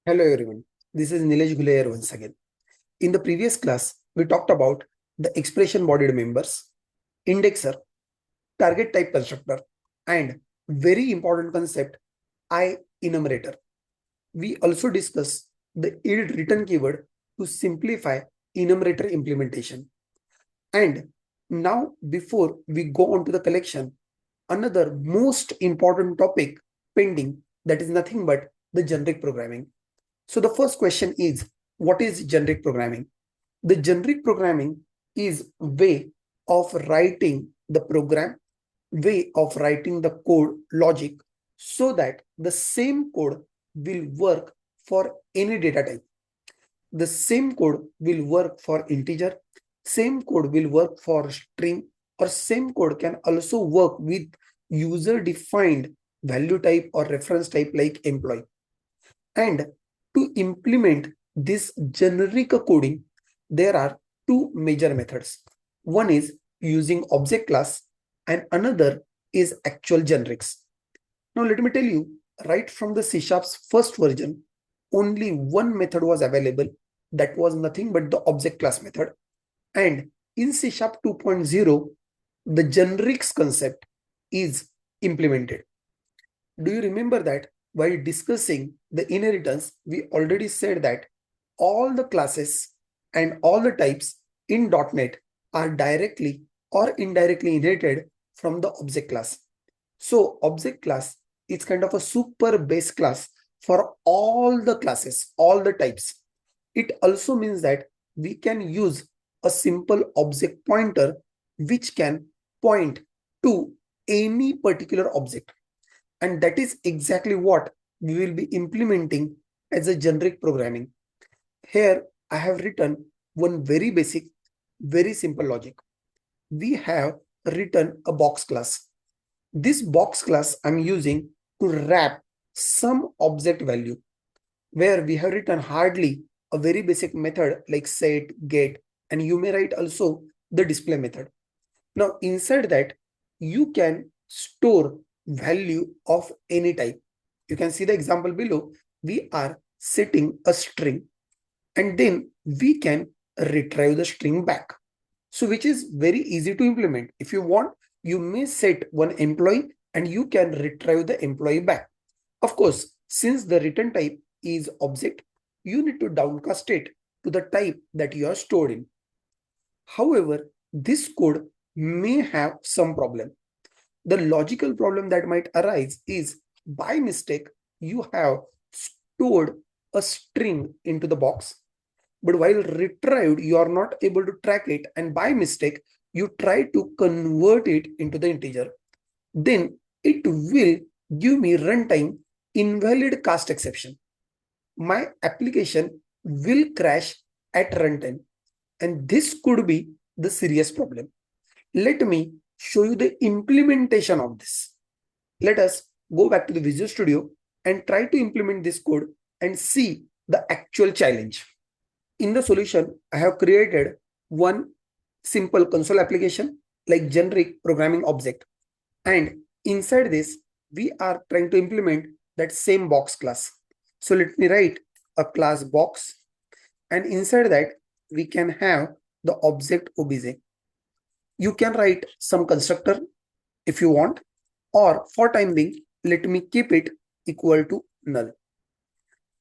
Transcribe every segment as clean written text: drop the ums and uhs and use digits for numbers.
Hello everyone, this is Nilesh Gulayer once again. In the previous class, we talked about the expression bodied members, indexer, target type constructor, and very important concept, IEnumerator. We also discussed the yield return keyword to simplify enumerator implementation. And now, before we go on to the collection, another most important topic pending, that is nothing but the generic programming. So the first question is, what is generic programming? The generic programming is way of writing the program, way of writing the code logic so that the same code will work for any data type. The same code will work for integer, same code will work for string, or same code can also work with user defined value type or reference type like employee. And to implement this generic coding, there are two major methods. One is using object class and another is actual generics. Now let me tell you, right from the C# first version, only one method was available. That was nothing but the object class method. And in C# 2.0, the generics concept is implemented. Do you remember that while discussing the inheritance, we already said that all the classes and all the types in .NET are directly or indirectly inherited from the object class. So object class is kind of a super base class for all the classes, all the types. It also means that we can use a simple object pointer which can point to any particular object. And that is exactly what we will be implementing as a generic programming. Here, I have written one very basic, very simple logic. We have written a box class. This box class I'm using to wrap some object value, where we have written hardly a very basic method like set, get, and you may write also the display method. Now, inside that, you can store value of any type. You can see the example below. We are setting a string and then we can retrieve the string back. So which is very easy to implement. If you want, you may set one employee and you can retrieve the employee back. Of course, since the return type is object, you need to downcast it to the type that you are stored in. However, this code may have some problem. The logical problem that might arise is by mistake, you have stored a string into the box, but while retrieved, you are not able to track it. And by mistake, you try to convert it into the integer. Then it will give me runtime invalid cast exception. My application will crash at runtime. And this could be the serious problem. Let me show you the implementation of this. Let us go back to the Visual Studio and try to implement this code and see the actual challenge. In the solution, I have created one simple console application like generic programming object. And inside this, we are trying to implement that same box class. So let me write a class box. And inside that, we can have the object obj. You can write some constructor if you want, or for time being, let me keep it equal to null.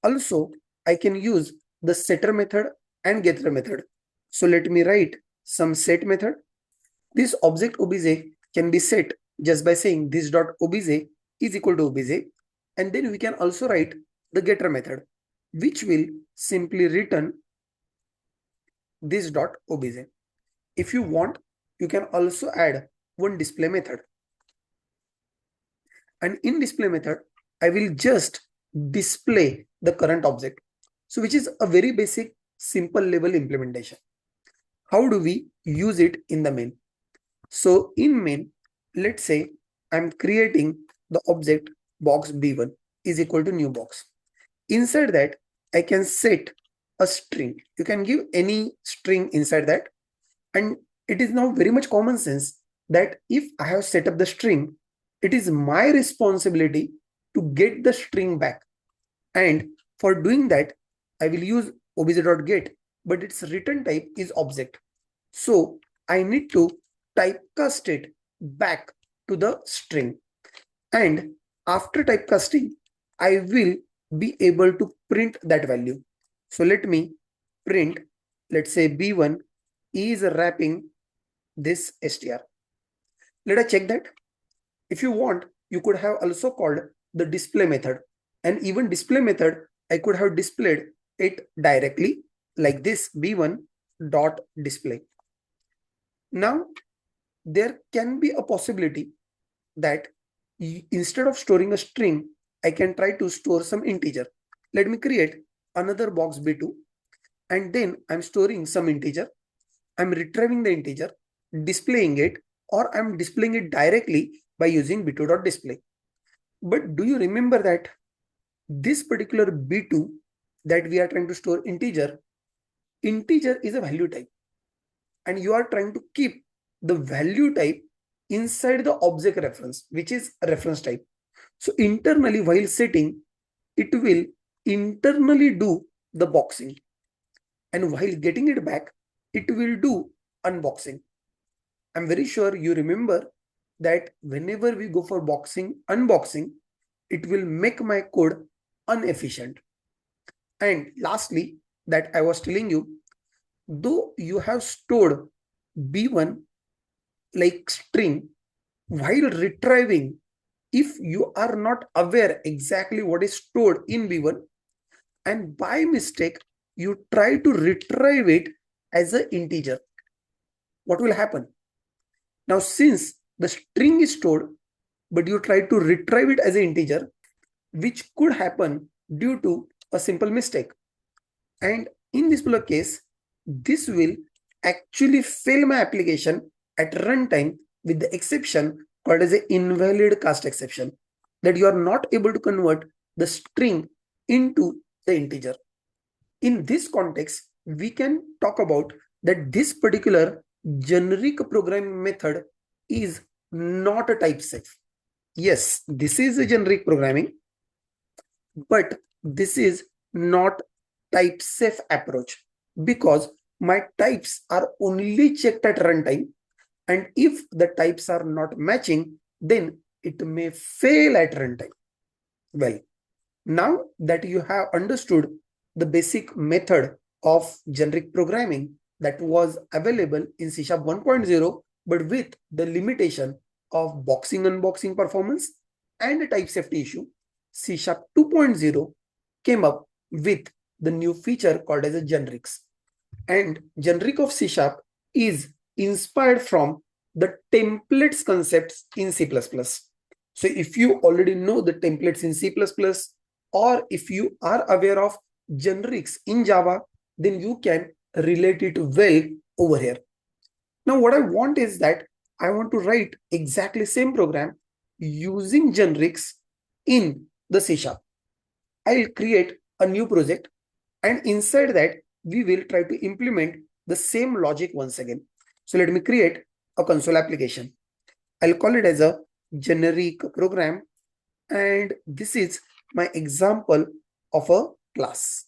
Also, I can use the setter method and getter method. So let me write some set method. This object obj can be set just by saying this dot obj is equal to obj. And then we can also write the getter method, which will simply return this dot obj. If you want, you can also add one display method. And in display method, I will just display the current object. So which is a very basic, simple level implementation. How do we use it in the main? So in main, let's say I'm creating the object box b1 is equal to new box. Inside that, I can set a string. You can give any string inside that. And it is now very much common sense that if I have set up the string, it is my responsibility to get the string back. And For doing that, I will use obj.get, but its return type is object. So I need to typecast it back to the string. And after typecasting, I will be able to print that value. So let me print, let's say B1 is wrapping this str. Let us check that. If you want, you could have also called the display method, and even display method, I could have displayed it directly like this B1 dot display. Now there can be a possibility that instead of storing a string, I can try to store some integer. Let me create another box B2, and then I'm storing some integer. I'm retrieving the integer, displaying it, or I'm displaying it directly by using b2.display. But do you remember that this particular b2 that we are trying to store integer is a value type, and you are trying to keep the value type inside the object reference, which is a reference type. So internally, while setting, it will internally do the boxing, and while getting it back, it will do unboxing. I'm very sure you remember that whenever we go for unboxing, it will make my code inefficient. And lastly, that I was telling you, though you have stored B1 like string, while retrieving, if you are not aware exactly what is stored in B1, and by mistake, you try to retrieve it as an integer, what will happen? Now, since the string is stored, but you try to retrieve it as an integer, which could happen due to a simple mistake. And in this particular case, this will actually fail my application at runtime with the exception called as an invalid cast exception, that you are not able to convert the string into the integer. In this context, we can talk about that this particular generic programming method is not a type safe. Yes, this is a generic programming, but this is not type safe approach, because my types are only checked at runtime, and if the types are not matching, then it may fail at runtime. Well, now that you have understood the basic method of generic programming that was available in C# 1.0, but with the limitation of boxing unboxing performance and a type safety issue, C# 2.0 came up with the new feature called as a generics. And generic of C# is inspired from the templates concepts in C++. So if you already know the templates in C++, or if you are aware of generics in Java, then you can relate it well over here. Now, what I want is that I want to write exactly same program using generics in the C#. I'll create a new project, and inside that, we will try to implement the same logic once again. So let me create a console application. I'll call it as a generic program, and this is my example of a class.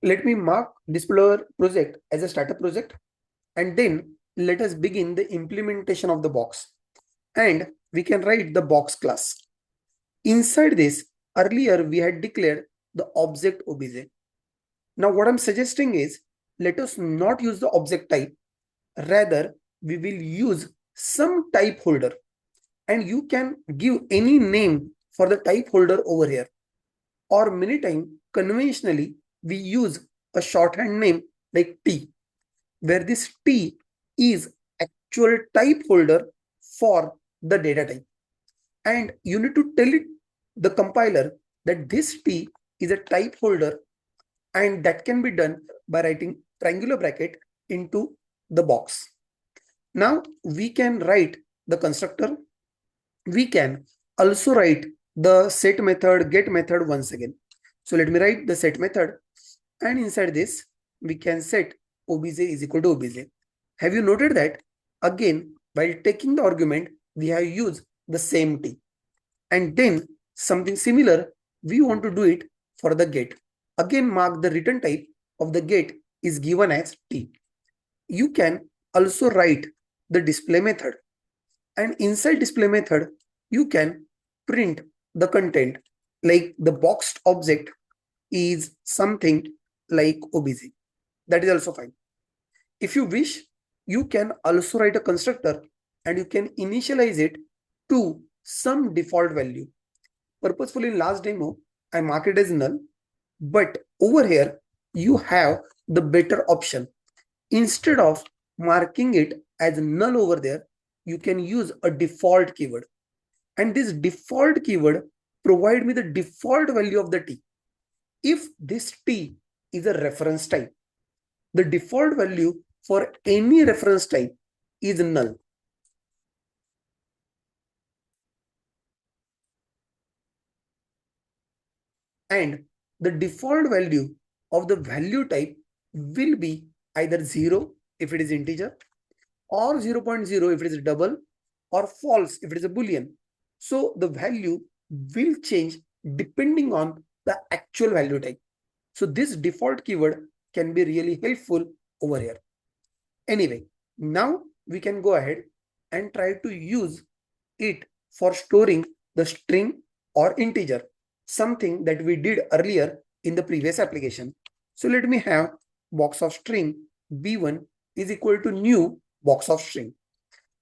Let me mark this particular project as a startup project, and then let us begin the implementation of the box. And we can write the box class. Inside this, earlier we had declared the object obj. Now what I'm suggesting is, let us not use the object type. Rather, we will use some type holder, and you can give any name for the type holder over here. Or many times, conventionally, we use a shorthand name like T, where this T is actual type holder for the data type. And you need to tell it, the compiler, that this T is a type holder, and that can be done by writing triangular bracket into the box. Now we can write the constructor. We can also write the set method, get method once again. So let me write the set method, and inside this we can set obj is equal to obj. Have you noted that again, while taking the argument, we have used the same T, and then something similar we want to do it for the get. Again, mark the return type of the get is given as t. You can also write the display method, and inside display method, you can print the content, like the boxed object is something like obj. That is also fine. If you wish, you can also write a constructor and you can initialize it to some default value. Purposefully in last demo, I mark it as null, but over here, you have the better option. Instead of marking it as null over there, you can use a default keyword. And this default keyword provide me the default value of the t. If this t is a reference type, the default value for any reference type is null. And the default value of the value type will be either 0 if it is integer, or 0.0 if it is double, or false if it is a boolean. So the value will change depending on the actual value type. So this default keyword can be really helpful over here. Anyway, now we can go ahead and try to use it for storing the string or integer, something that we did earlier in the previous application. So let me have box of string b1 is equal to new box of string.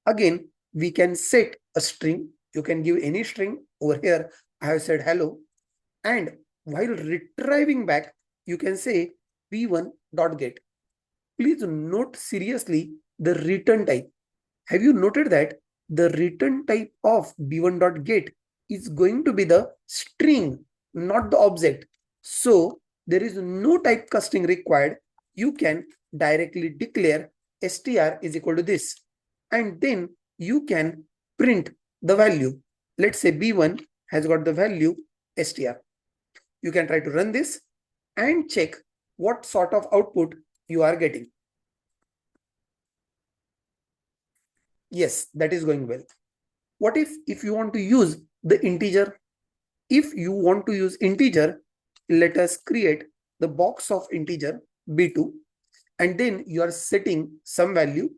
Again, we can set a string. You can give any string. Over here, I have said hello. And while retrieving back, you can say b1.get. Please note seriously the return type. Have you noted that the return type of b1.get is going to be the string, not the object? So there is no typecasting required. You can directly declare str is equal to this, and then you can print the value. Let's say b1 has got the value str. You can try to run this and check what sort of output you are getting. Yes, that is going well. What if you want to use the integer? If you want to use integer, let us create the box of integer b2, and then you are setting some value,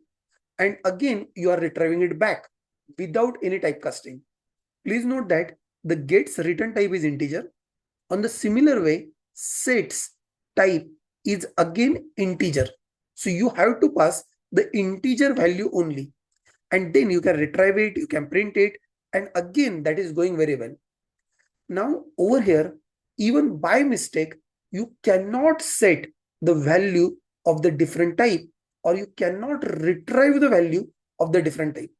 and again you are retrieving it back without any typecasting. Please note that the get's return type is integer. On the similar way, set's type is again integer. So you have to pass the integer value only, and then you can retrieve it, you can print it, and again that is going very well. Now over here, even by mistake, you cannot set the value of the different type, or you cannot retrieve the value of the different type.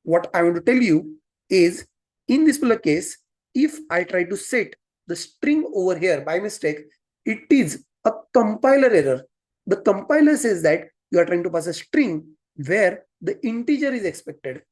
What I want to tell you is, in this particular case, if I try to set the string over here by mistake, it is a compiler error. The compiler says that you are trying to pass a string where the integer is expected,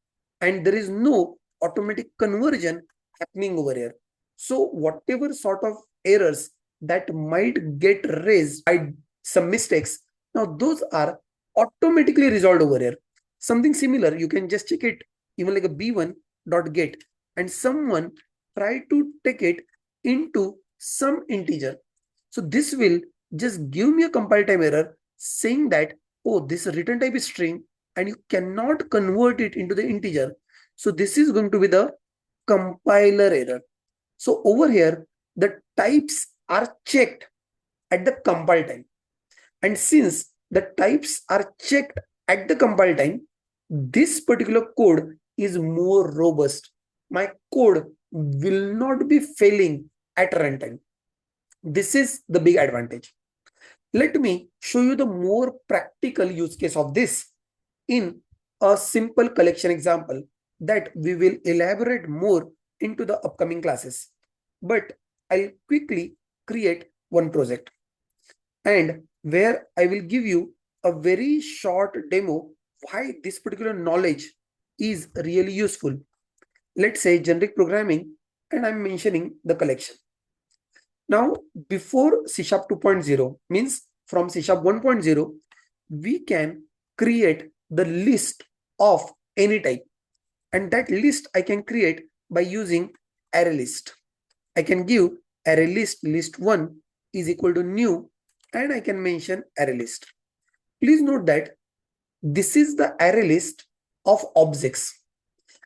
and there is no automatic conversion happening over here. So whatever sort of errors that might get raised by some mistakes, now those are automatically resolved over here. Something similar, you can just check it even like a b1.get, and someone try to take it into some integer. So this will just give me a compile time error saying that, oh, this return type is string and you cannot convert it into the integer. So this is going to be the compiler error. So over here, the types are checked at the compile time. And since the types are checked at the compile time, this particular code is more robust. My code will not be failing at runtime. This is the big advantage. Let me show you the more practical use case of this in a simple collection example that we will elaborate more into the upcoming classes. But I'll quickly create one project, and where I will give you a very short demo why this particular knowledge is really useful. Let's say generic programming, and I'm mentioning the collection. Now, before C# 2.0, means from C# 1.0, we can create the list of any type. And that list I can create by using ArrayList. I can give ArrayList list1 is equal to new, and I can mention ArrayList. Please note that this is the ArrayList of objects,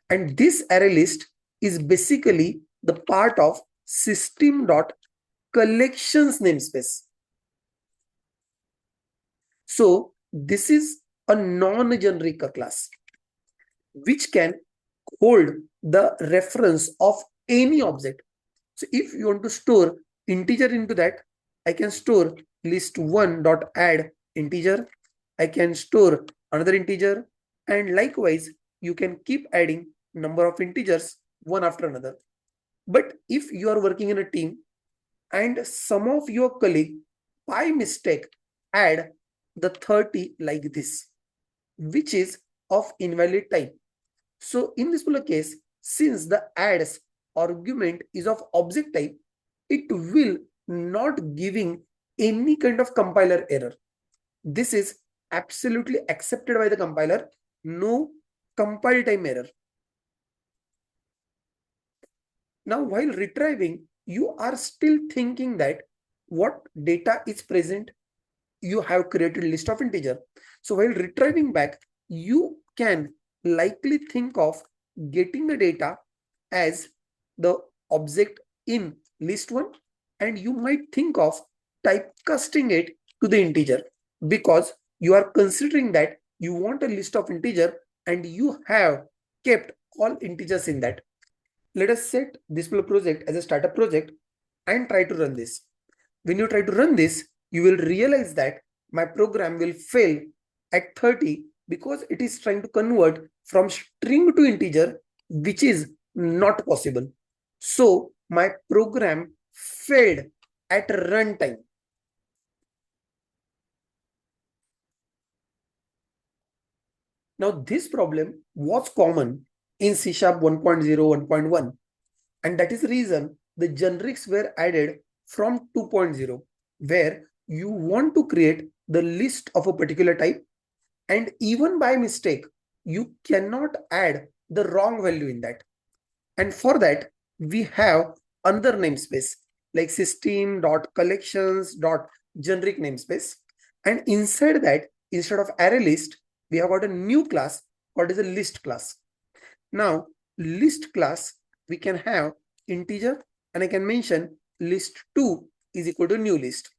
and this ArrayList is basically the part of system.collections namespace. So this is a non-generic class which can hold the reference of any object. So if you want to store integer into that, I can store list1 dot add integer. I can store another integer, and likewise you can keep adding number of integers one after another. But if you are working in a team and some of your colleague by mistake add the 30 like this, which is of invalid type. So in this particular case, since the adds argument is of object type, it will not giving any kind of compiler error. This is absolutely accepted by the compiler. No compile time error. Now, while retrieving, you are still thinking that what data is present. You have created a list of integer. So while retrieving back, you can likely think of getting the data as the object in list1, and you might think of typecasting it to the integer because you are considering that you want a list of integer and you have kept all integers in that. Let us set this project as a startup project and try to run this. When you try to run this, you will realize that my program will fail at 30 because it is trying to convert from string to integer, which is not possible. So my program failed at runtime. Now this problem was common in C# 1.0, 1.1, and that is the reason the generics were added from 2.0, where you want to create the list of a particular type, and even by mistake, you cannot add the wrong value in that. And for that, we have another namespace like system.collections.generic namespace. And inside that, instead of ArrayList, we have got a new class called as a list class. Now, list class, we can have integer, and I can mention list2 is equal to new list.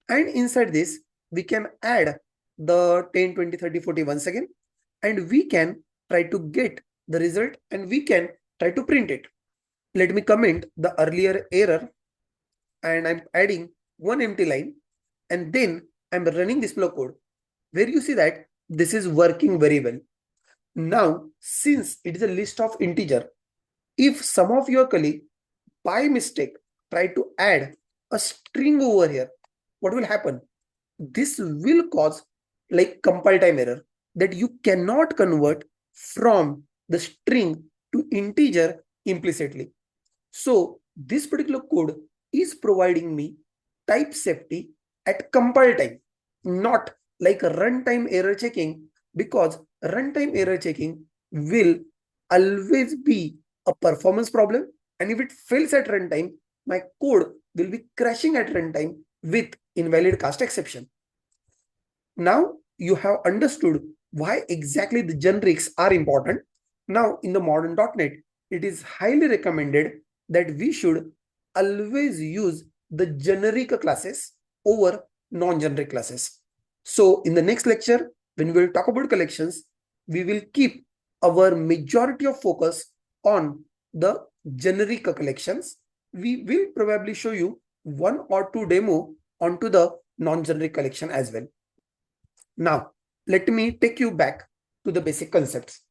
And inside this, we can add the 10, 20, 30, 40 once again, and we can try to get the result and we can try to print it. Let me comment the earlier error, and I'm adding one empty line, and then I'm running this flow code where you see that this is working very well. Now, since it is a list of integer, if some of your colleague by mistake try to add a string over here, what will happen? This will cause like compile time error, that you cannot convert from the string to integer implicitly. So this particular code is providing me type safety at compile time, not like a runtime error checking, because runtime error checking will always be a performance problem, and if it fails at runtime, my code will be crashing at runtime with invalid cast exception. Now you have understood why exactly the generics are important. Now in the modern .NET, it is highly recommended that we should always use the generic classes over non-generic classes. So in the next lecture, when we will talk about collections, we will keep our majority of focus on the generic collections. We will probably show you one or two demo onto the non-generic collection as well. Now, let me take you back to the basic concepts.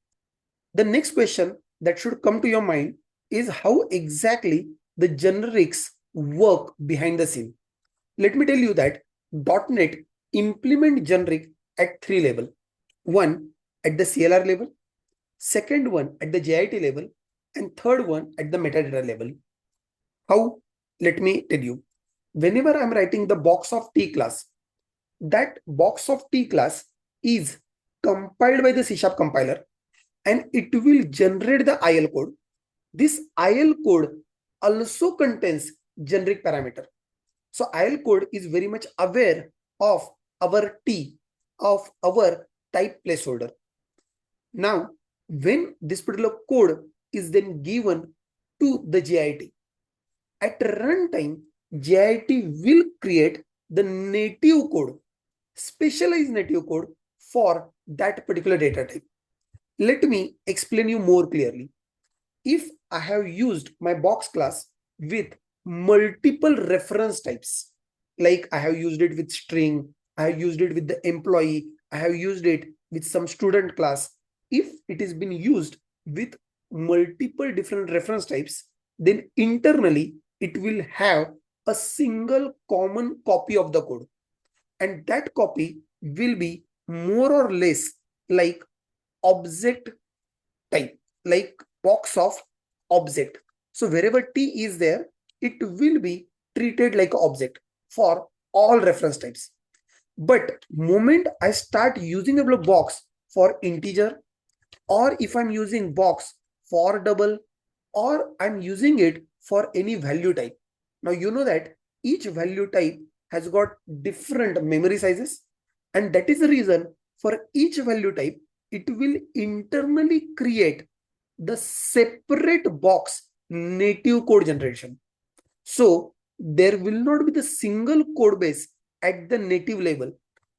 The next question that should come to your mind is how exactly the generics work behind the scene. Let me tell you that .NET implement generic at 3 levels. One at the CLR level, second one at the JIT level, and third one at the metadata level. How? Let me tell you. Whenever I'm writing the box of T class, that box of T class is compiled by the C# compiler, and it will generate the IL code. This IL code also contains generic parameter. So IL code is very much aware of our T, of our type placeholder. Now, when this particular code is then given to the JIT, at runtime, JIT will create the native code, specialized native code for that particular data type. Let me explain you more clearly. If I have used my box class with multiple reference types, like I have used it with string, I have used it with the employee, I have used it with some student class. If it is been used with multiple different reference types, then internally it will have a single common copy of the code. And that copy will be more or less like object type, like box of object. So wherever T is there, it will be treated like an object for all reference types. But moment I start using a box for integer, or if I'm using box for double, or I'm using it for any value type. Now you know that each value type has got different memory sizes, and that is the reason for each value type, it will internally create the separate box native code generation. So there will not be the single code base at the native level.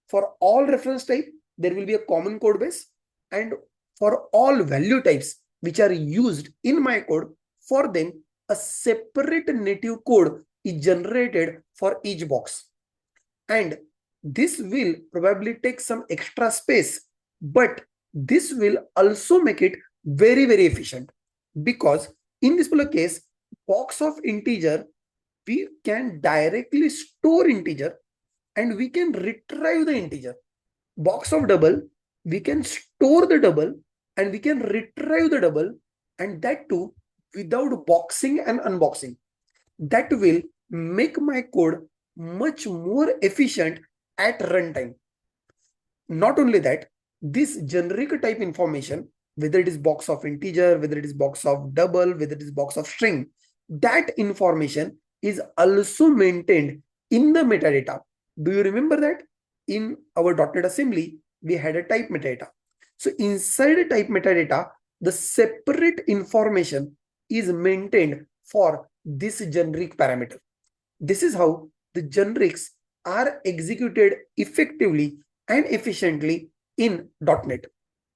For all reference type, there will be a common code base, and for all value types which are used in my code, for them a separate native code is generated for each box. And this will probably take some extra space, but this will also make it very, very efficient, because in this particular case, box of integer, we can directly store integer and we can retrieve the integer. Box of double, we can store the double and we can retrieve the double, and that too without boxing and unboxing. That will make my code much more efficient at runtime. Not only that, this generic type information, whether it is box of integer, whether it is box of double, whether it is box of string, that information is also maintained in the metadata. Do you remember that in our .NET assembly, we had a type metadata. So inside a type metadata, the separate information is maintained for this generic parameter. This is how the generics are executed effectively and efficiently in .NET.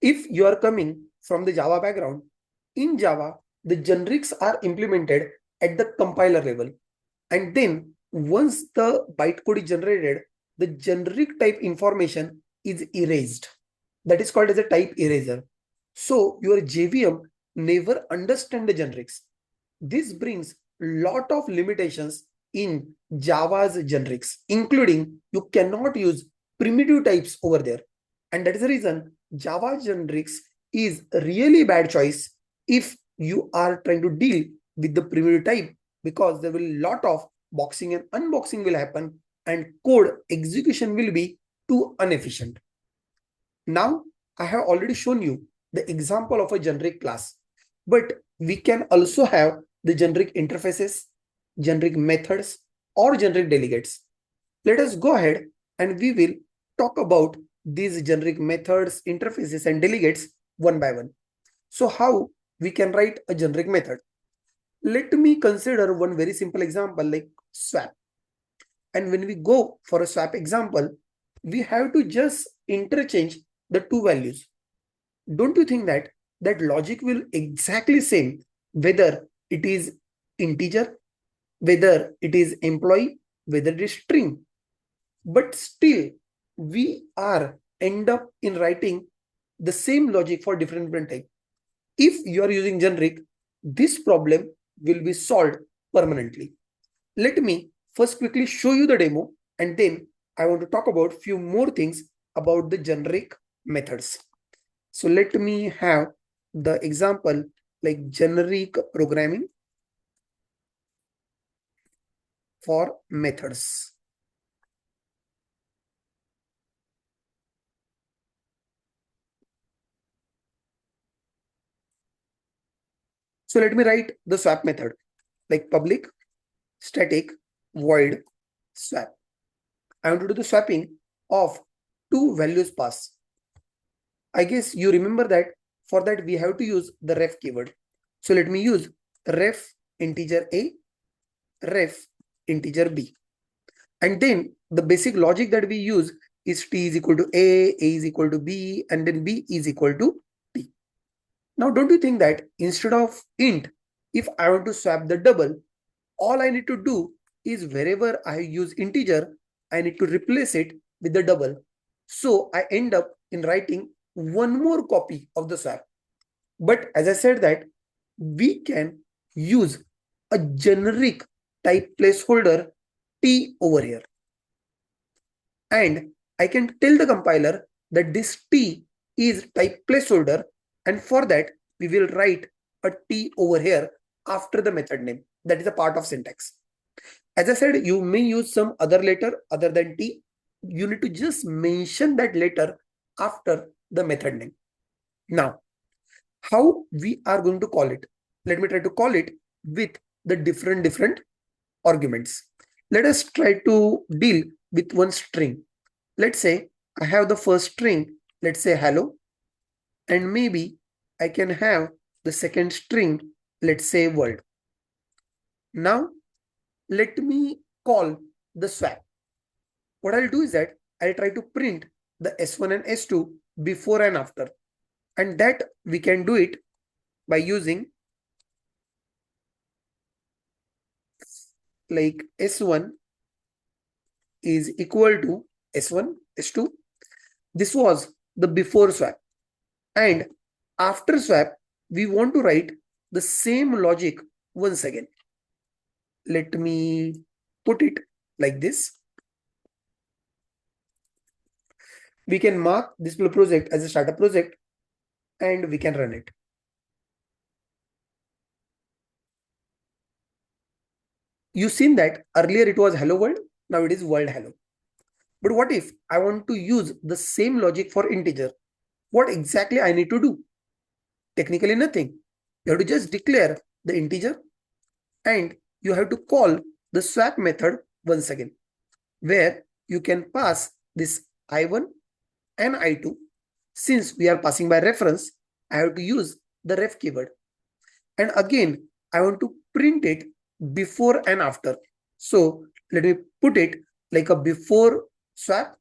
If you are coming from the Java background, in Java, the generics are implemented at the compiler level. And then once the bytecode is generated, the generic type information is erased. That is called as a type eraser. So your JVM never understand the generics. This brings lot of limitations in Java's generics, including you cannot use primitive types over there. And that is the reason Java generics is a really bad choice if you are trying to deal with the primitive type, because there will a lot of boxing and unboxing will happen and code execution will be too inefficient. Now, I have already shown you the example of a generic class, but we can also have the generic interfaces, generic methods, or generic delegates. Let us go ahead and we will talk about these generic methods, interfaces, and delegates one by one. So how we can write a generic method? Let me consider one very simple example like swap. And when we go for a swap example, we have to just interchange the two values. Don't you think that that logic will exactly same whether it is integer, whether it is employee, whether it is string? But still, we are end up in writing the same logic for different type. If you are using generic, this problem will be solved permanently. Let me first quickly show you the demo, and then I want to talk about few more things about the generic methods. So let me have the example like generic programming for methods. So let me write the swap method like public static void swap. I want to do the swapping of two values pass. I guess you remember that for that we have to use the ref keyword. So let me use ref integer a, ref integer b. And then the basic logic that we use is t is equal to a is equal to b, and then b is equal to t. Now, don't you think that instead of int, if I want to swap the double, all I need to do is wherever I use integer, I need to replace it with the double. So I end up in writing one more copy of the swap. But as I said that we can use a generic type placeholder t over here. And I can tell the compiler that this t is type placeholder, and for that we will write a t over here after the method name. That is a part of syntax. As I said, you may use some other letter other than t. You need to just mention that letter after the method name. Now, how we are going to call it? Let me try to call it with the different arguments. Let us try to deal with one string. Let's say I have the first string, let's say hello, and maybe I can have the second string, let's say world. Now, let me call the swap. What I'll do is that I'll try to print the S1 and S2 before and after. And that we can do it by using like S1 is equal to S1, S2. This was the before swap. And after swap, we want to write the same logic once again. Let me put it like this. We can mark this project as a startup project and we can run it. You've seen that earlier it was hello world, now it is world hello. But what if I want to use the same logic for integer? What exactly I need to do? Technically nothing. You have to just declare the integer and you have to call the swap method once again, where you can pass this I1 and I2. Since we are passing by reference, I have to use the ref keyword. And again, I want to print it before and after. So let me put it like a before swap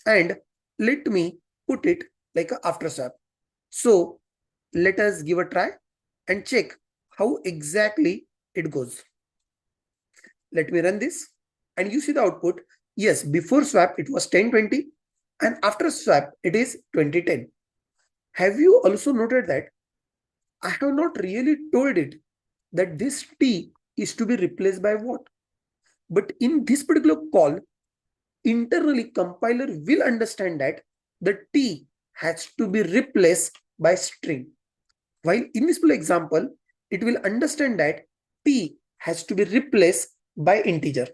and let me put it like a after swap. So let us give a try and check how exactly it goes. Let me run this and you see the output. Yes, before swap it was 1020 and after swap it is 2010. Have you also noted that I have not really told it that this t is to be replaced by what? But in this particular call, internally compiler will understand that the t has to be replaced by string. While in this example, it will understand that t has to be replaced by integer.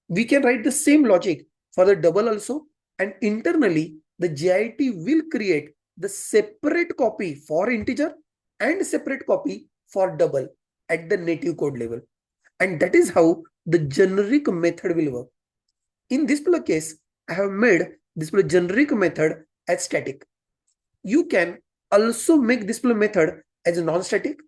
We can write the same logic for the double also, and internally the JIT will create the separate copy for integer and separate copy for double at the native code level. And that is how the generic method will work. In this particular case, I have made this generic method as static. You can also make this method as non-static.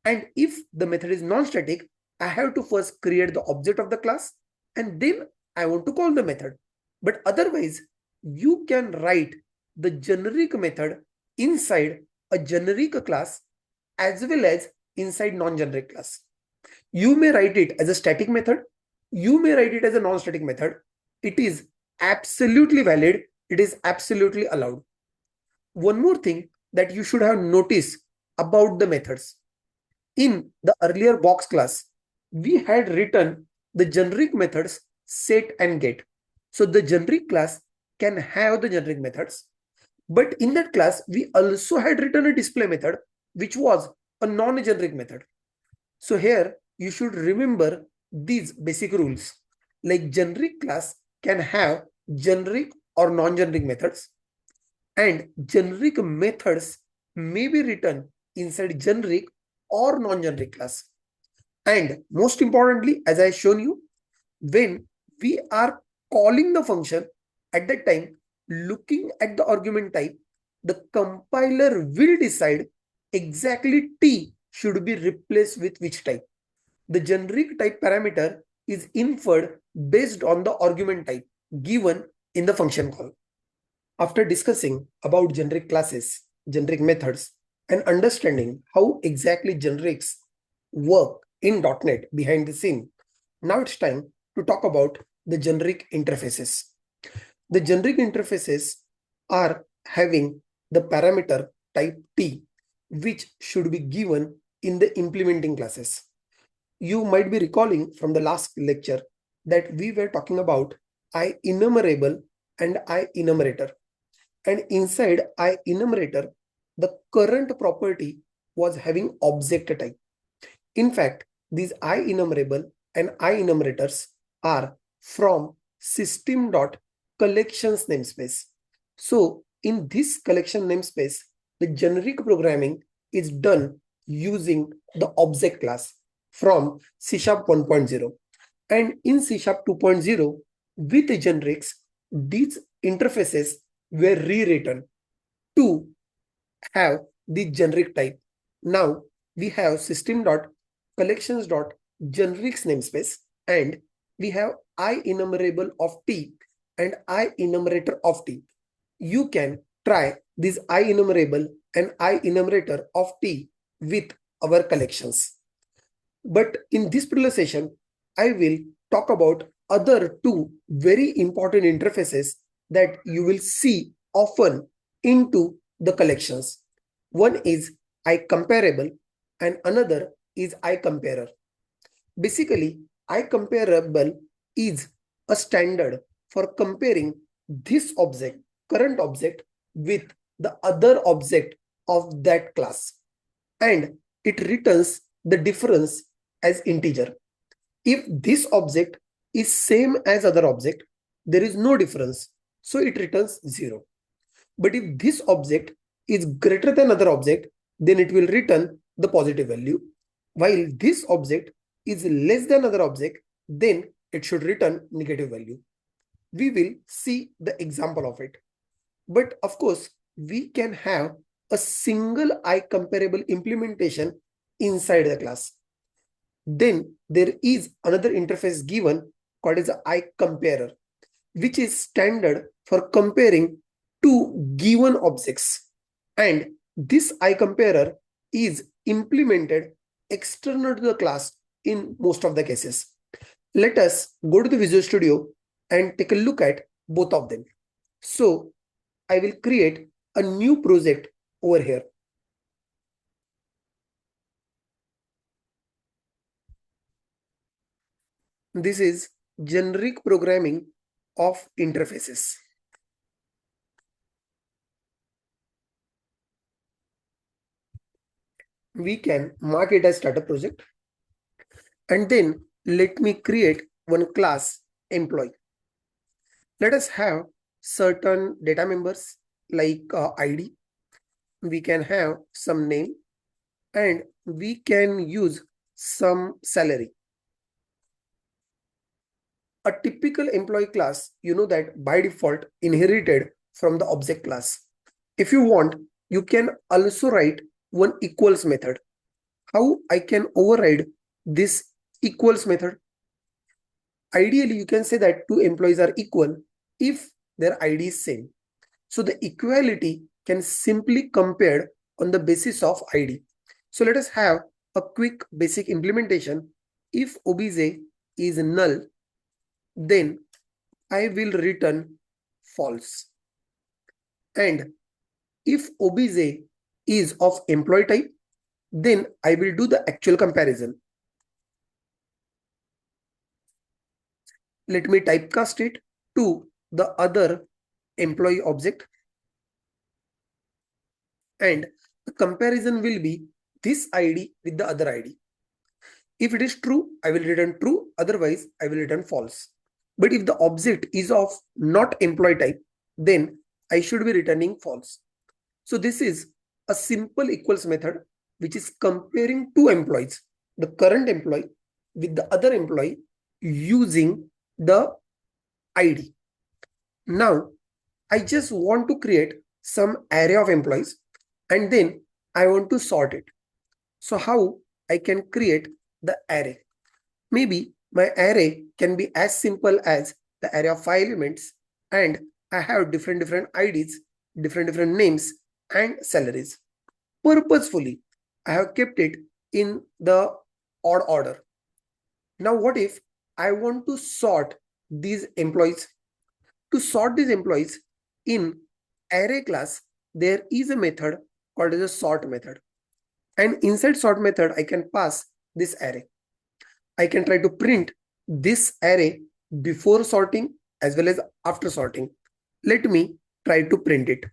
And if the method is non-static, I have to first create the object of the class and then I want to call the method. But otherwise, you can write the generic method inside a generic class as well as inside non-generic class. You may write it as a static method. You may write it as a non-static method. It is absolutely valid. It is absolutely allowed. One more thing that you should have noticed about the methods. In the earlier box class, we had written the generic methods set and get. So the generic class can have the generic methods. But in that class, we also had written a display method, which was a non-generic method. So here you should remember these basic rules. Like generic class can have generic or non-generic methods, and generic methods may be written inside generic or non-generic class. And most importantly, as I shown you, when we are calling the function, at that time, looking at the argument type, the compiler will decide exactly T should be replaced with which type. The generic type parameter is inferred based on the argument type given in the function call. After discussing about generic classes, generic methods, and understanding how exactly generics work in .NET behind the scene, now it's time to talk about the generic interfaces. The generic interfaces are having the parameter type T, which should be given in the implementing classes. You might be recalling from the last lecture that we were talking about IEnumerable and IEnumerator. And inside IEnumerator, the current property was having object type. In fact, these IEnumerable and IEnumerators are from system.collections namespace. So in this collection namespace, the generic programming is done using the object class from C# 1.0. And in C# 2.0, with the generics, these interfaces were rewritten to have the generic type. Now we have system.collections.generics namespace, and we have IEnumerable of T and IEnumerator of T. You can try this IEnumerable and IEnumerator of T with our collections. But in this particular session, I will talk about other two very important interfaces that you will see often into the collections. One is IComparable and another is IComparer. Basically, IComparable is a standard for comparing this object, current object, with the other object of that class. And it returns the difference as integer. If this object is same as other object, there is no difference, so it returns 0. But if this object is greater than other object, then it will return the positive value. While this object is less than other object, then it should return negative value. We will see the example of it. But of course, we can have a single IComparable implementation inside the class. Then there is another interface given called as IComparer, which is standard for comparing two given objects. And this IComparer is implemented external to the class in most of the cases. Let us go to the Visual Studio and take a look at both of them. So I will create a new project over here. This is generic programming of interfaces. We can mark it as startup project. And then let me create one class employee. Let us have certain data members like ID. We can have some name and we can use some salary. A typical employee class, you know that by default inherited from the object class. If you want, you can also write one equals method. How I can override this equals method? Ideally, you can say that two employees are equal if their ID is same. So the equality can simply compared on the basis of ID. So let us have a quick basic implementation. If obj is null, then I will return false. And if obj is of employee type, then I will do the actual comparison. Let me typecast it to the other employee object. And the comparison will be this ID with the other ID. If it is true, I will return true. Otherwise, I will return false. But if the object is of not employee type, then I should be returning false. So this is a simple equals method which is comparing two employees. the current employee with the other employee using the ID. Now, I just want to create some array of employees and then I want to sort it. So how I can create the array? Maybe my array can be as simple as the array of 5 elements and I have different IDs, different names and salaries. Purposefully, I have kept it in the odd order. Now, what if I want to sort these employees? To sort these employees in array class, there is a method called as a sort method. And inside sort method, I can pass this array. I can try to print this array before sorting as well as after sorting. Let me try to print it.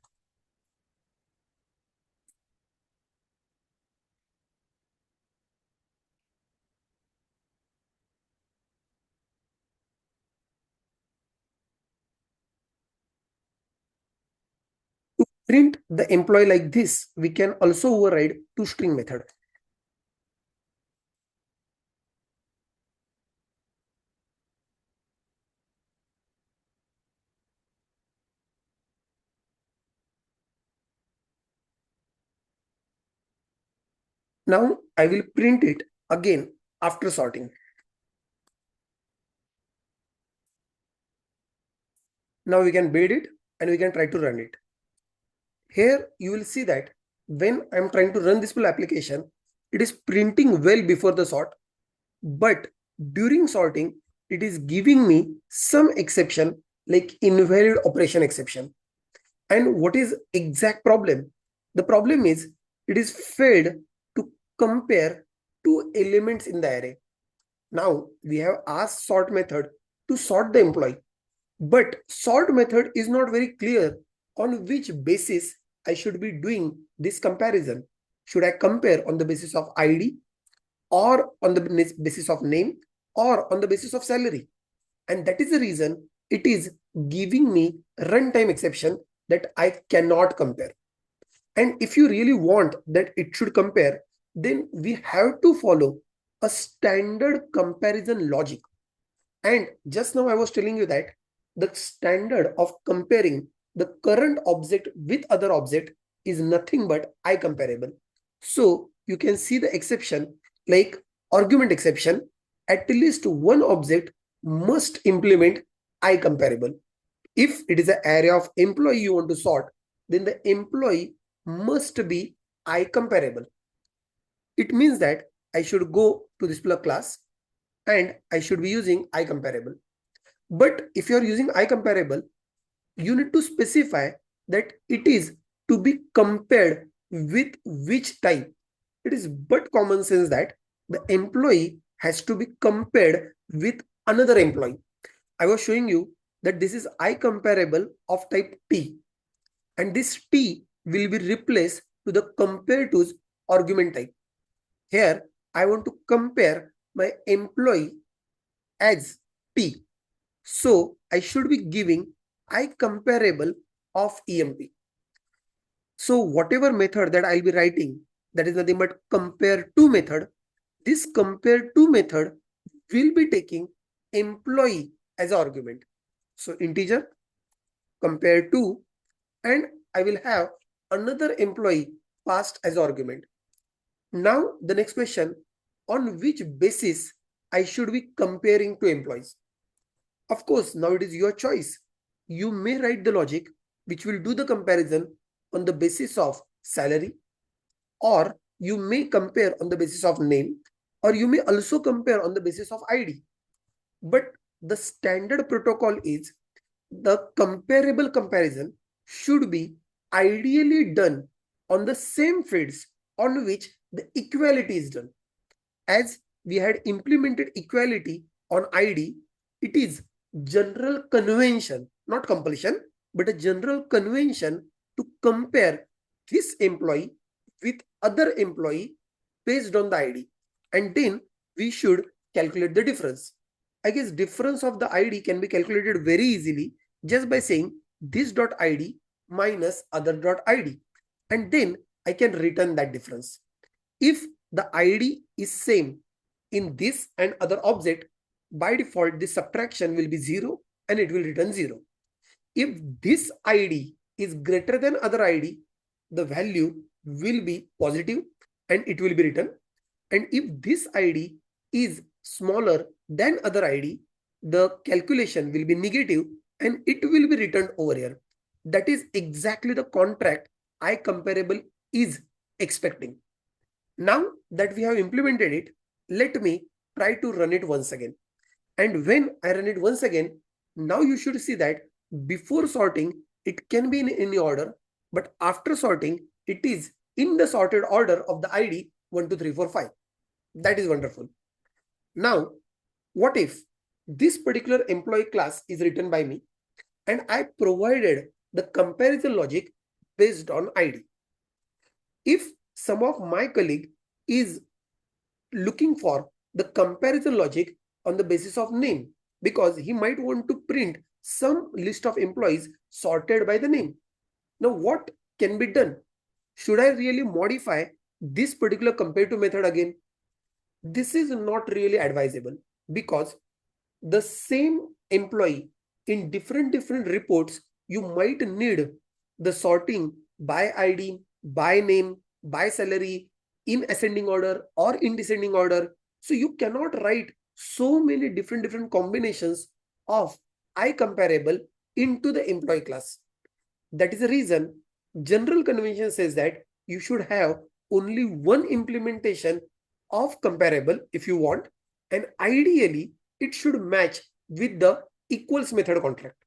To print the employee like this, we can also override toString method. Now I will print it again after sorting. Now we can build it and we can try to run it. Here you will see that when I'm trying to run this full application, it is printing well before the sort, but during sorting, it is giving me some exception like invalid operation exception. And what is exact problem? The problem is it is failed to compare two elements in the array. Now we have asked sort method to sort the employee, but sort method is not very clear on which basis I should be doing this comparison. Should I compare on the basis of ID or on the basis of name or on the basis of salary? And that is the reason it is giving me runtime exception that I cannot compare. And if you really want that it should compare, then we have to follow a standard comparison logic. And just now I was telling you that the standard of comparing the current object with other object is nothing but IComparable. So you can see the exception like argument exception, at least one object must implement IComparable. If it is an array of employee you want to sort, then the employee must be IComparable. It means that I should go to this class and I should be using IComparable. But if you are using IComparable, you need to specify that it is to be compared with which type. It is but common sense that the employee has to be compared with another employee. I was showing you that this is IComparable of type T, and this T will be replaced to the compare to's argument type. Here, I want to compare my employee as T. So I should be giving IComparable of EMP. So whatever method that I'll be writing, that is nothing but compare to method. This compare to method will be taking employee as an argument. So integer compare to, and I will have another employee passed as argument. Now the next question, on which basis I should be comparing to employees? Of course, now it is your choice. You may write the logic which will do the comparison on the basis of salary, or you may compare on the basis of name, or you may also compare on the basis of ID. But the standard protocol is the comparable comparison should be ideally done on the same fields on which the equality is done. As we had implemented equality on ID, it is general convention, not compulsion, but a general convention to compare this employee with other employee based on the ID. And then we should calculate the difference. I guess difference of the ID can be calculated very easily just by saying this dot ID minus other dot ID. And then I can return that difference. If the ID is same in this and other object, by default, this subtraction will be 0 and it will return 0. If this ID is greater than other ID, the value will be positive and it will be written. And if this ID is smaller than other ID, the calculation will be negative and it will be returned over here. That is exactly the contract IComparable is expecting. Now that we have implemented it, let me try to run it once again. And when I run it once again, now you should see that before sorting, it can be in any order, but after sorting, it is in the sorted order of the ID 1, 2, 3, 4, 5. That is wonderful. Now, what if this particular employee class is written by me and I provided the comparison logic based on ID? If some of my colleague is looking for the comparison logic on the basis of name, because he might want to print some list of employees sorted by the name. Now, what can be done? Should I really modify this particular compare to method again? This is not really advisable, because the same employee in different reports, you might need the sorting by ID, by name, by salary, in ascending order or in descending order. So you cannot write so many different combinations of IComparable into the employee class. That is the reason general convention says that you should have only one implementation of comparable if you want, and ideally it should match with the equals method contract.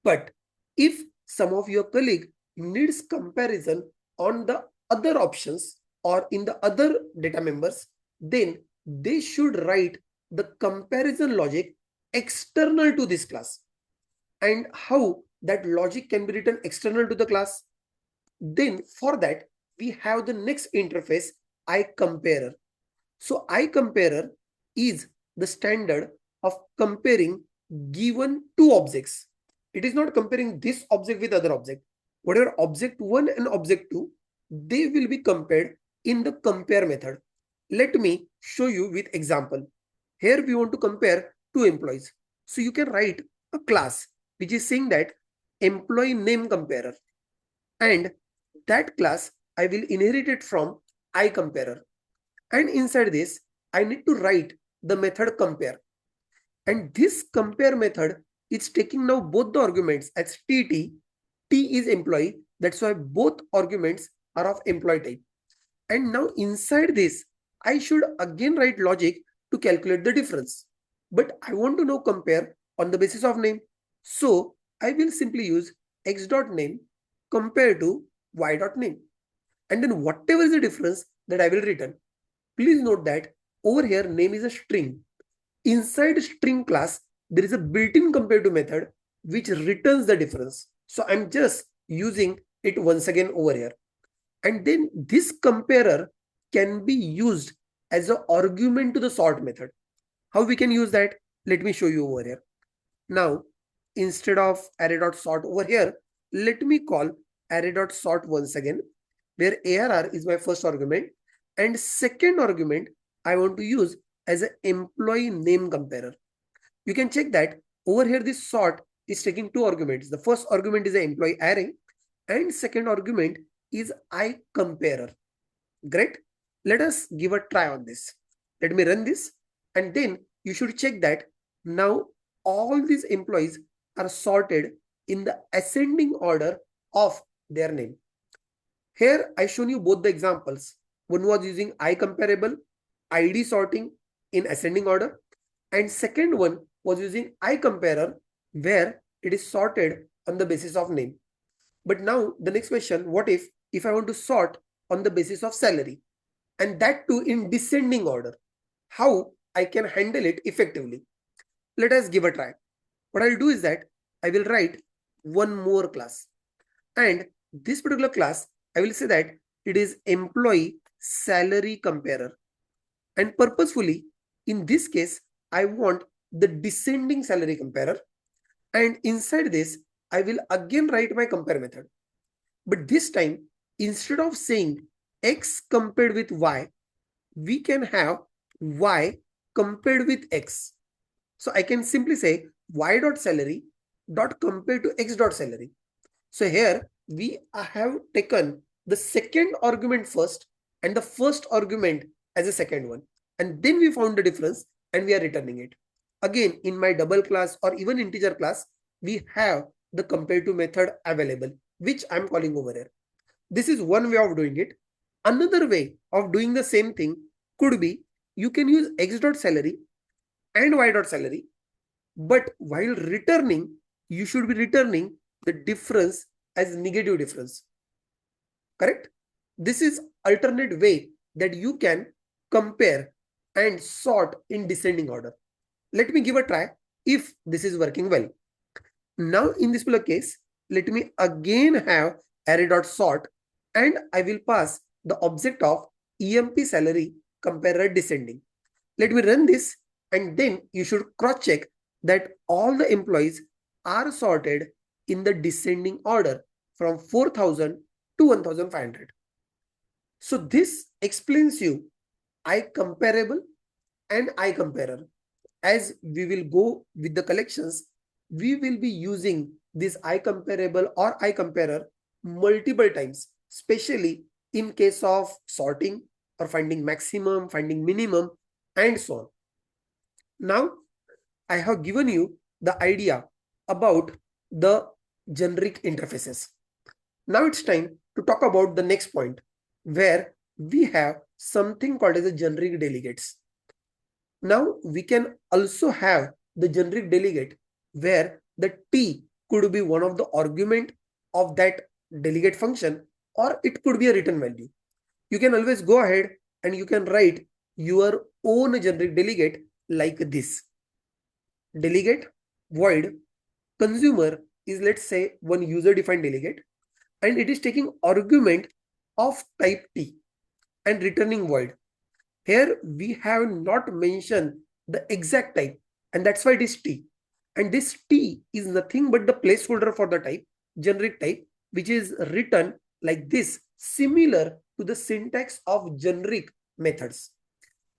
But if some of your colleague needs comparison on the other options or in the other data members, then they should write the comparison logic external to this class. And how that logic can be written external to the class? Then for that, we have the next interface, IComparer. So IComparer is the standard of comparing given two objects. It is not comparing this object with other object. Whatever object 1 and object 2, they will be compared in the compare method. Let me show you with example. Here we want to compare two employees. So you can write a class which is saying that employee name comparer, and that class I will inherit it from IComparer. And inside this, I need to write the method compare. And this compare method is taking now both the arguments as TT. T is employee. That's why both arguments are of employee type. And now inside this, I should again write logic to calculate the difference. But I want to now compare on the basis of name. So I will simply use x.name compared to y.name. And then whatever is the difference that I will return. Please note that over here name is a string. Inside string class, there is a built-in compare to method which returns the difference. So I'm just using it once again over here. And then this comparer can be used as an argument to the sort method. How we can use that? Let me show you over here. Now, instead of array.sort over here, let me call array.sort once again, where ARR is my first argument, and second argument I want to use as an employee name comparer. You can check that over here this sort is taking two arguments. The first argument is an employee array and second argument is IComparer. Great. Let us give a try on this. Let me run this, and then you should check that now all these employees are sorted in the ascending order of their name. Here I shown you both the examples. One was using IComparable, ID sorting in ascending order, and second one was using IComparer where it is sorted on the basis of name. But now the next question, what if I want to sort on the basis of salary, and that too in descending order? How I can handle it effectively? Let us give a try. What I'll do is that I will write one more class, and this particular class I will say that it is employee salary comparer, and purposefully in this case I want the descending salary comparer, and inside this I will again write my compare method. But this time, instead of saying x compared with y, we can have Y compared with X. So I can simply say Y dot salary dot compared to X dot salary. So here we have taken the second argument first and the first argument as a second one. And then we found the difference and we are returning it. Again, in my double class or even integer class, we have the compare to method available, which I'm calling over here. This is one way of doing it. Another way of doing the same thing could be you can use X dot salary and Y dot salary, but while returning, you should be returning the difference as negative difference. Correct? This is alternate way that you can compare and sort in descending order. Let me give a try if this is working well. Now in this particular case, let me again have array.sort and I will pass the object of EMP salary comparer descending. Let me run this and then you should cross check that all the employees are sorted in the descending order from 4000 to 1500. So this explains you IComparable and IComparer. As we will go with the collections, we will be using this IComparable or IComparer multiple times, especially in case of sorting or finding maximum, finding minimum, and so on. Now, I have given you the idea about the generic interfaces. Now it's time to talk about the next point where we have something called as a generic delegates. Now we can also have the generic delegate where the T could be one of the argument of that delegate function, or it could be a written value. You can always go ahead and you can write your own generic delegate like this. Delegate void consumer is, let's say, one user defined delegate and it is taking argument of type T and returning void. Here we have not mentioned the exact type and that's why it is T. And this T is nothing but the placeholder for the type, generic type, which is written like this, similar to the syntax of generic methods.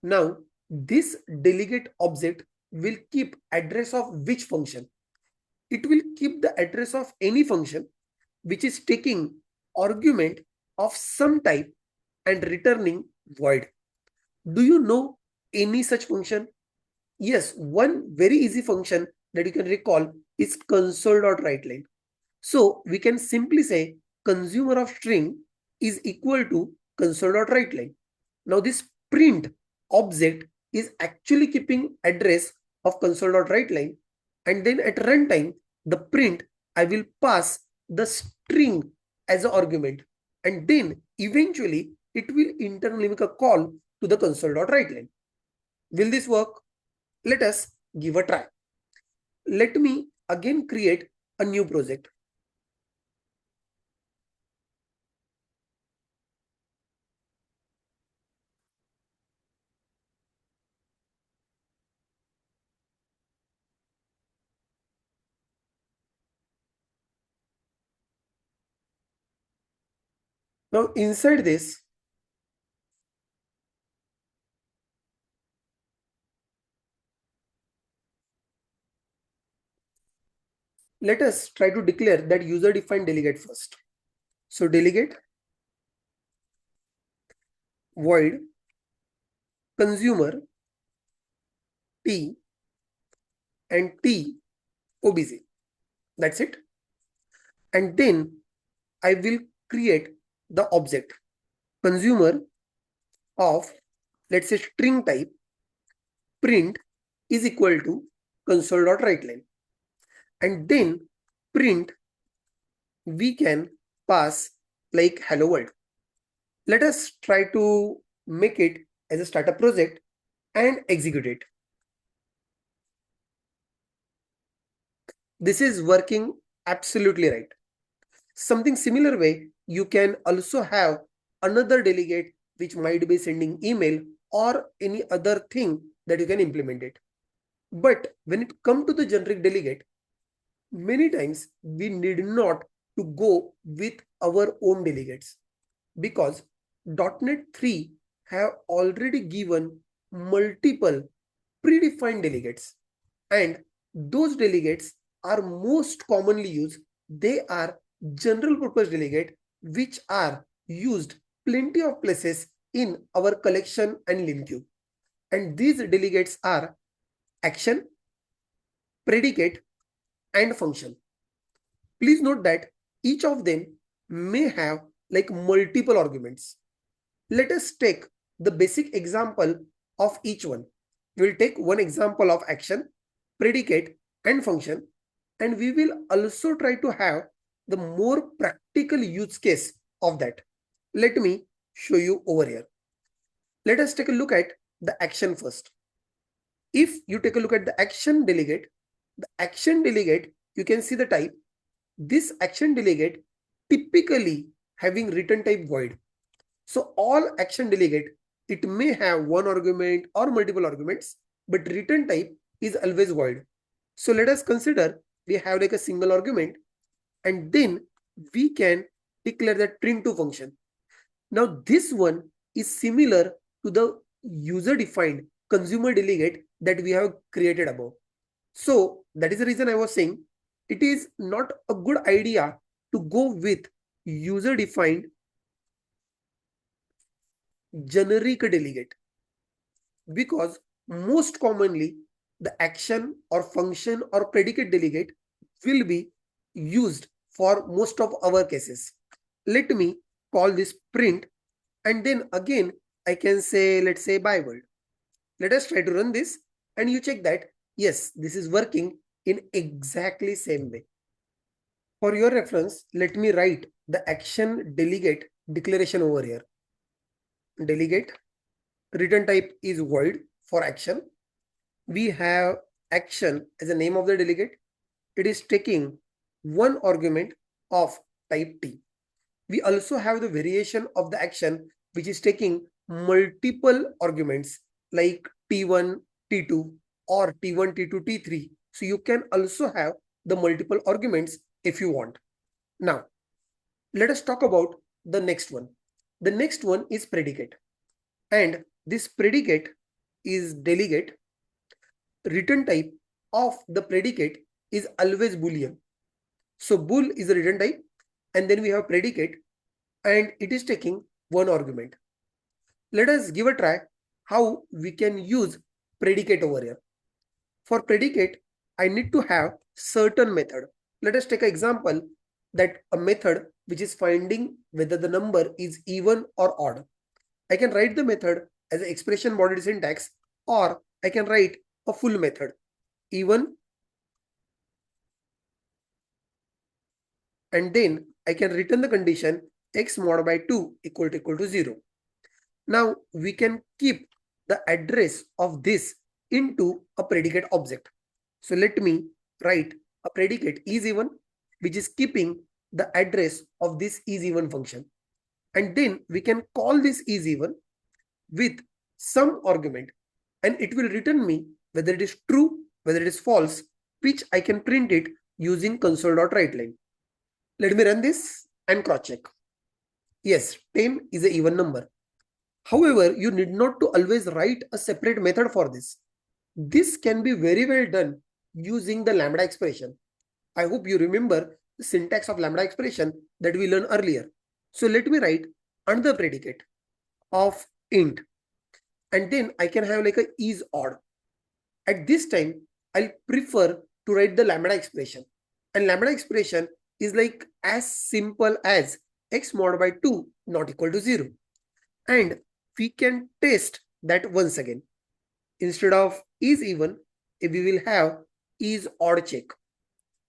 Now, this delegate object will keep address of which function? It will keep the address of any function which is taking argument of some type and returning void. Do you know any such function? Yes, one very easy function that you can recall is console.writeLine. So we can simply say consumer of string is equal to console.writeLine. Now this print object is actually keeping address of console.writeLine, and then at runtime the print I will pass the string as an argument, and then eventually it will internally make a call to the console.writeLine. Will this work? Let us give a try. Let me again create a new project. Now inside this, let us try to declare that user defined delegate first. So delegate void consumer T and T OBJ. That's it. And then I will create the object consumer of, let's say, string type print is equal to console.writeLine. And then print we can pass like hello world. Let us try to make it as a startup project and execute it. This is working absolutely right. Something similar way, you can also have another delegate which might be sending email or any other thing that you can implement it. But when it comes to the generic delegate, many times we need not to go with our own delegates because .NET 3 have already given multiple predefined delegates, and those delegates are most commonly used. They are general purpose delegate which are used plenty of places in our collection and LINQ. And these delegates are action, predicate, and function. Please note that each of them may have like multiple arguments. Let us take the basic example of each one. We'll take one example of action, predicate, and function, and we will also try to have the more practical use case of that. Let me show you over here. Let us take a look at the action first. If you take a look at the action delegate, you can see the type. This action delegate typically having return type void. So all action delegate, it may have one argument or multiple arguments, but return type is always void. So let us consider we have like a single argument, and then we can declare that print2 function. Now this one is similar to the user defined consumer delegate that we have created above. So that is the reason I was saying it is not a good idea to go with user defined generic delegate, because most commonly the action or function or predicate delegate will be used for most of our cases. Let me call this print, and then again I can say, let's say by world. Let us try to run this and you check that yes, this is working in exactly same way. For your reference, let me write the action delegate declaration over here. Delegate return type is void for action. We have action as the name of the delegate. It is taking one argument of type T. We also have the variation of the action which is taking multiple arguments like T1, T2 or T1, T2, T3. So you can also have the multiple arguments if you want. Now, let us talk about the next one. The next one is predicate. And this predicate is delegate. Return type of the predicate is always Boolean. So bool is the return type, and then we have predicate, and it is taking one argument. Let us give a try how we can use predicate over here. For predicate, I need to have certain method. Let us take an example that a method which is finding whether the number is even or odd. I can write the method as an expression bodied syntax, or I can write a full method, even, and then I can return the condition x mod by 2 equal to 0. Now we can keep the address of this into a predicate object. So let me write a predicate is even, which is keeping the address of this is even function. And then we can call this is even with some argument, and it will return me whether it is true, whether it is false, which I can print it using console.writeLine. Let me run this and cross check. Yes, 10 is an even number. However, you need not to always write a separate method for this. This can be very well done using the lambda expression. I hope you remember the syntax of lambda expression that we learned earlier. So let me write another predicate of int, and then I can have like a is odd. At this time, I'll prefer to write the lambda expression, and lambda expression is like as simple as x mod by 2 not equal to 0. And we can test that once again. Instead of is even, we will have is odd check,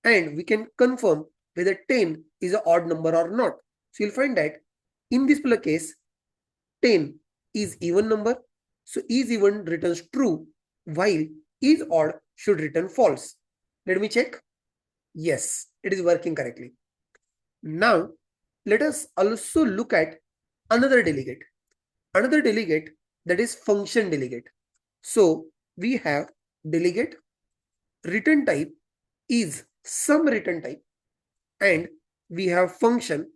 and we can confirm whether 10 is an odd number or not. So you'll find that in this particular case, 10 is even number. So is even returns true, while is odd should return false. Let me check. Yes, it is working correctly. Now, let us also look at another delegate. Another delegate, that is function delegate. So we have delegate, return type is some return type, and we have function,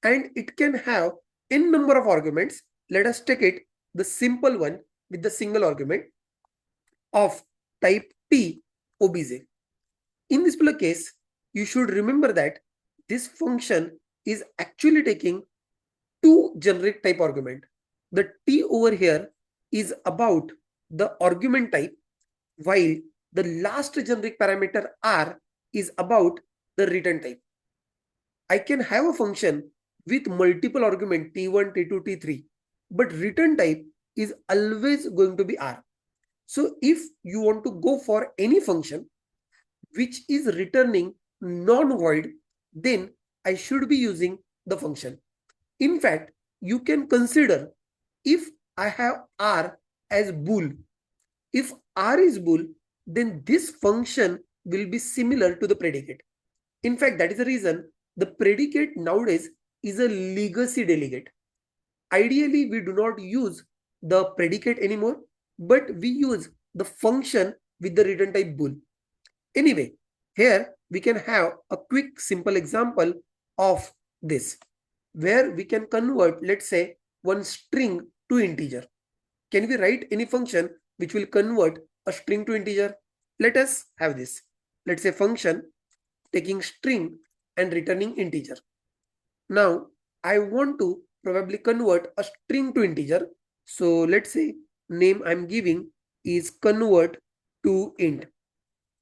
and it can have n number of arguments. Let us take it the simple one, with the single argument of type T obj. In this particular case, you should remember that this function is actually taking two generic type argument. The T over here is about the argument type, while the last generic parameter R is about the return type. I can have a function with multiple argument T1, T2, T3, but return type is always going to be R. So if you want to go for any function which is returning non-void, then I should be using the function. In fact, you can consider if I have R as bool. If R is bool, then this function will be similar to the predicate. In fact, that is the reason the predicate nowadays is a legacy delegate. Ideally, we do not use the predicate anymore, but we use the function with the return type bool. Anyway, here we can have a quick simple example of this, where we can convert, let's say, one string to integer. Can we write any function which will convert a string to integer? Let us have this. Let's say function taking string and returning integer. Now, I want to probably convert a string to integer. So let's say name I'm giving is convert to int.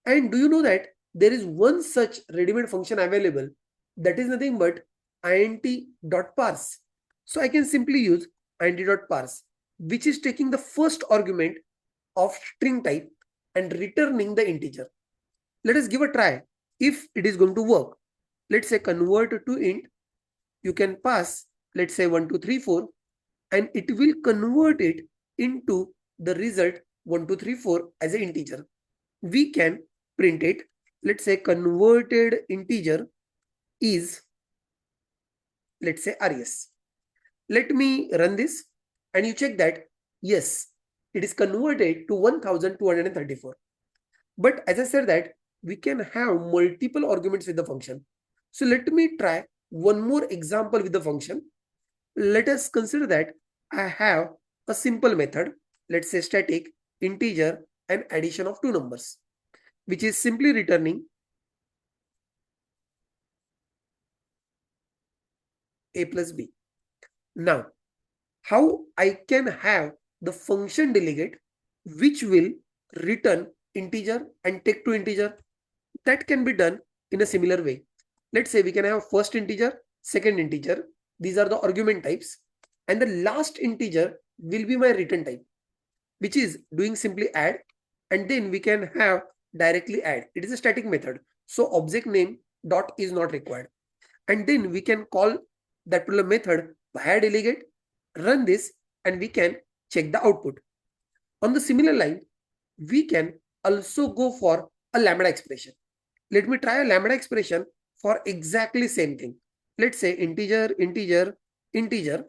And do you know that there is one such ready-made function available that is nothing but int.parse. So I can simply use int.parse, which is taking the first argument of string type and returning the integer. Let us give a try if it is going to work. Let's say convert to int. You can pass, let's say 1, 2, 3, 4, and it will convert it into the result 1, 2, 3, 4 as an integer. We can print it. Let's say converted integer is, let's say res. Let me run this and you check that yes, it is converted to 1234. But as I said that we can have multiple arguments with the function. So let me try one more example with the function. Let us consider that I have a simple method, let's say static integer and addition of two numbers, which is simply returning a plus b. Now, how I can have the function delegate which will return integer and take to integer? That can be done in a similar way. Let's say we can have first integer, second integer. These are the argument types. And the last integer will be my return type, which is doing simply add. And then we can have directly add. It is a static method. So object name dot is not required. And then we can call that particular method via delegate, run this, and we can check the output. On the similar line, we can also go for a lambda expression. Let me try a lambda expression for exactly same thing. Let's say integer, integer, integer,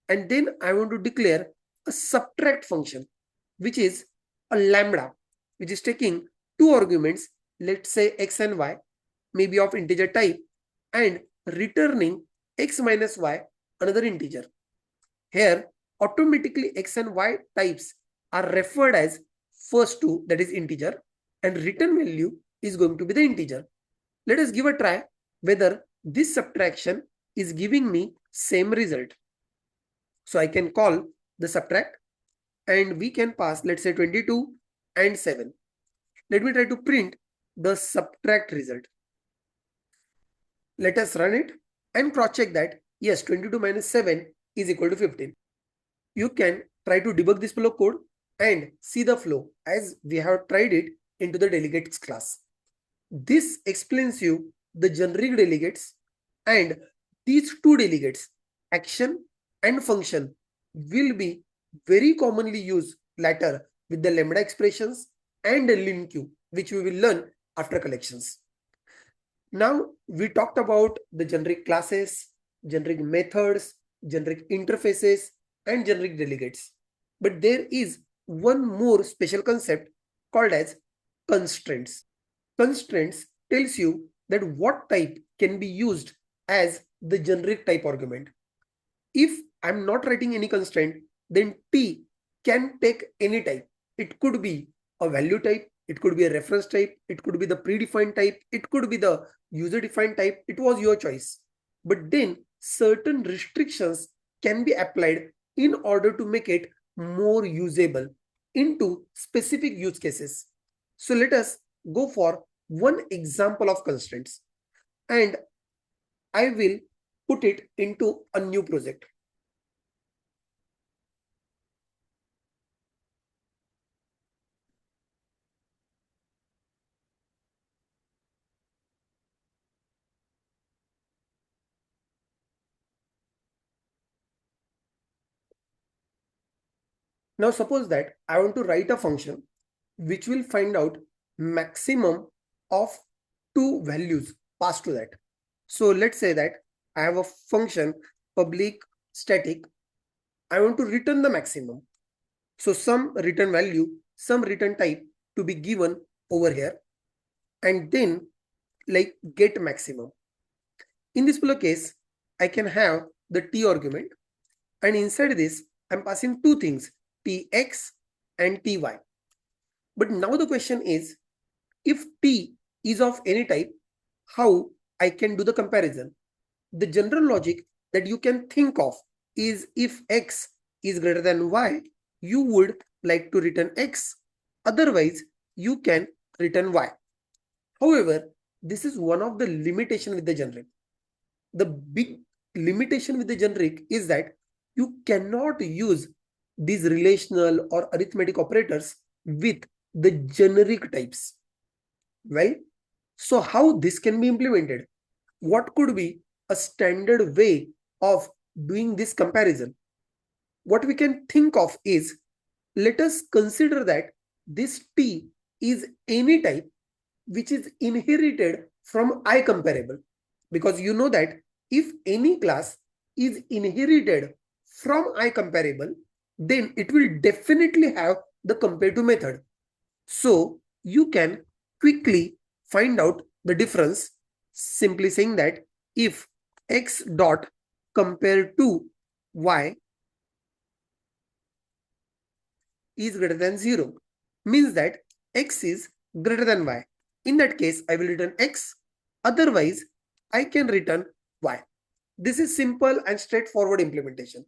and then I want to declare a subtract function, which is a lambda, which is taking two arguments, let's say x and y, maybe of integer type, and returning x minus y, another integer. Here, automatically x and y types are referred as first two, that is integer, and return value is going to be the integer. Let us give a try whether this subtraction is giving me same result. So I can call the subtract and we can pass, let's say 22 and 7. Let me try to print the subtract result. Let us run it and cross check that yes, 22 minus 7 is equal to 15. You can try to debug this flow code and see the flow as we have tried it into the delegates class. This explains you the generic delegates, and these two delegates, action and function, will be very commonly used later with the lambda expressions and the LINQ, which we will learn after collections. Now we talked about the generic classes, generic methods, generic interfaces, and generic delegates. But there is one more special concept called as constraints. Constraints tells you that what type can be used as the generic type argument. If I'm not writing any constraint, then T can take any type. It could be a value type, it could be a reference type, it could be the predefined type, it could be the user defined type. It was your choice. But then certain restrictions can be applied in order to make it more usable into specific use cases. So let us go for one example of constraints, and I will put it into a new project. Now suppose that I want to write a function which will find out maximum of two values passed to that. So let's say that I have a function public static. I want to return the maximum. So some return value, some return type to be given over here, and then like get maximum. In this particular case, I can have the t argument, and inside this I'm passing two things, tx and ty. But now the question is, if t is of any type, how I can do the comparison? The general logic that you can think of is, if x is greater than y, you would like to return x. Otherwise, you can return y. However, this is one of the limitation with the generic. The big limitation with the generic is that you cannot use these relational or arithmetic operators with the generic types. Well, so how this can be implemented? What could be a standard way of doing this comparison? What we can think of is, let us consider that this t is any type which is inherited from IComparable, because you know that if any class is inherited from IComparable, then it will definitely have the compare to method. So you can quickly find out the difference simply saying that if x dot compare to y is greater than 0, means that x is greater than y. In that case, I will return x. Otherwise, I can return y. This is simple and straightforward implementation.